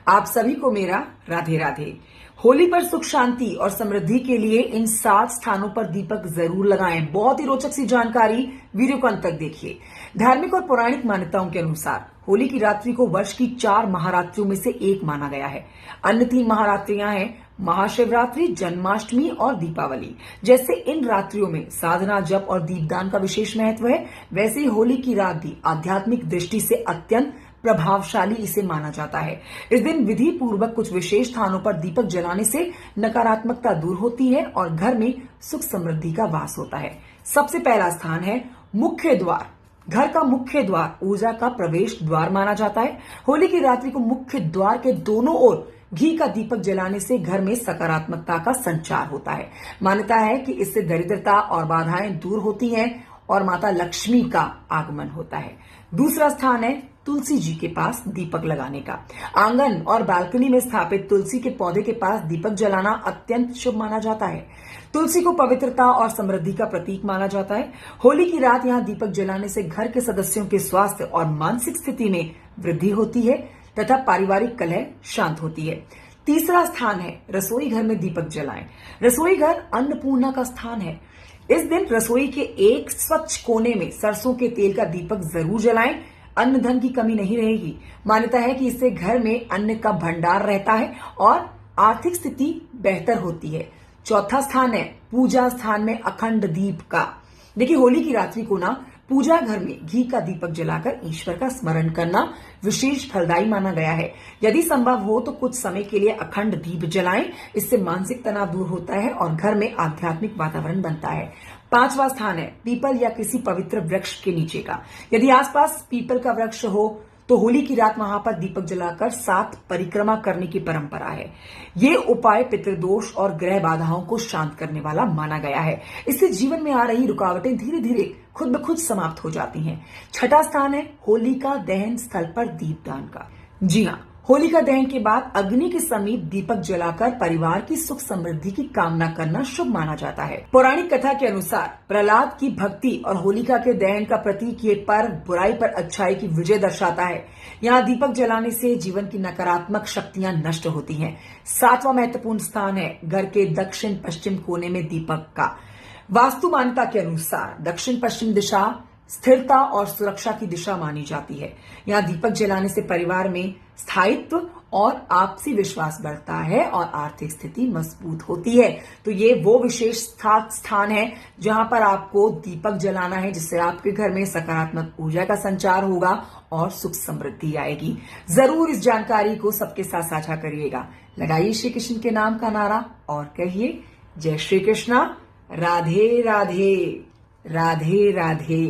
आप सभी को मेरा राधे राधे। होली पर सुख शांति और समृद्धि के लिए इन 7 स्थानों पर दीपक जरूर लगाएं। बहुत ही रोचक सी जानकारी, वीडियो को अंत तक देखिए। धार्मिक और पौराणिक मान्यताओं के अनुसार होली की रात्रि को वर्ष की 4 महारात्रियों में से एक माना गया है। अन्य 3 महारात्रियां हैं महाशिवरात्रि, जन्माष्टमी और दीपावली। जैसे इन रात्रियों में साधना, जप और दीपदान का विशेष महत्व है, वैसे ही होली की रात भी आध्यात्मिक दृष्टि से अत्यंत प्रभावशाली इसे माना जाता है। इस दिन विधि पूर्वक कुछ विशेष स्थानों पर दीपक जलाने से नकारात्मकता दूर होती है और घर में सुख समृद्धि का वास होता है। सबसे पहला स्थान है मुख्य द्वार। घर का मुख्य द्वार ऊर्जा का प्रवेश द्वार माना जाता है। होली की रात्रि को मुख्य द्वार के दोनों ओर घी का दीपक जलाने से घर में सकारात्मकता का संचार होता है। मान्यता है कि इससे दरिद्रता और बाधाएं दूर होती हैं और माता लक्ष्मी का आगमन होता है। दूसरा स्थान है तुलसी जी के पास दीपक लगाने का। आंगन और बालकनी में स्थापित तुलसी के पौधे के पास दीपक जलाना अत्यंत शुभ माना जाता है। तुलसी को पवित्रता और समृद्धि का प्रतीक माना जाता है। होली की रात यहां दीपक जलाने से घर के सदस्यों के स्वास्थ्य और मानसिक स्थिति में वृद्धि होती है तथा पारिवारिक कलह शांत होती है। तीसरा स्थान है रसोई घर में दीपक जलाएं। रसोई घर अन्नपूर्णा का स्थान है। इस दिन रसोई के एक स्वच्छ कोने में सरसों के तेल का दीपक जरूर जलाएं। अन्न धन की कमी नहीं रहेगी। मान्यता है कि इससे घर में अन्न का भंडार रहता है और आर्थिक स्थिति बेहतर होती है। चौथा स्थान है पूजा स्थान में अखंड दीप का। देखिए, होली की रात्रि को ना पूजा घर में घी का दीपक जलाकर ईश्वर का स्मरण करना विशेष फलदायी माना गया है। यदि संभव हो तो कुछ समय के लिए अखंड दीप जलाएं। इससे मानसिक तनाव दूर होता है और घर में आध्यात्मिक वातावरण बनता है। 5वां स्थान है पीपल या किसी पवित्र वृक्ष के नीचे का। यदि आसपास पीपल का वृक्ष हो तो होली की रात वहां पर दीपक जलाकर 7 परिक्रमा करने की परंपरा है। ये उपाय पितृदोष और ग्रह बाधाओं को शांत करने वाला माना गया है। इससे जीवन में आ रही रुकावटें धीरे धीरे खुद ब खुद समाप्त हो जाती हैं। 6वां स्थान है होली का दहन स्थल पर दीपदान का। जी हाँ, होली का दहन के बाद अग्नि के समीप दीपक जलाकर परिवार की सुख समृद्धि की कामना करना शुभ माना जाता है। पौराणिक कथा के अनुसार प्रहलाद की भक्ति और होलिका के दहन का प्रतीक ये पर्व बुराई पर अच्छाई की विजय दर्शाता है। यहाँ दीपक जलाने से जीवन की नकारात्मक शक्तियां नष्ट होती हैं। 7वां महत्वपूर्ण स्थान है घर के दक्षिण पश्चिम कोने में दीपक का। वास्तु मान्यता के अनुसार दक्षिण पश्चिम दिशा स्थिरता और सुरक्षा की दिशा मानी जाती है। यहाँ दीपक जलाने से परिवार में स्थायित्व और आपसी विश्वास बढ़ता है और आर्थिक स्थिति मजबूत होती है। तो ये वो विशेष स्थान है जहां पर आपको दीपक जलाना है, जिससे आपके घर में सकारात्मक ऊर्जा का संचार होगा और सुख समृद्धि आएगी। जरूर इस जानकारी को सबके साथ साझा करिएगा। लगाइए श्री कृष्ण के नाम का नारा और कहिए जय श्री कृष्णा, राधे राधे, राधे राधे।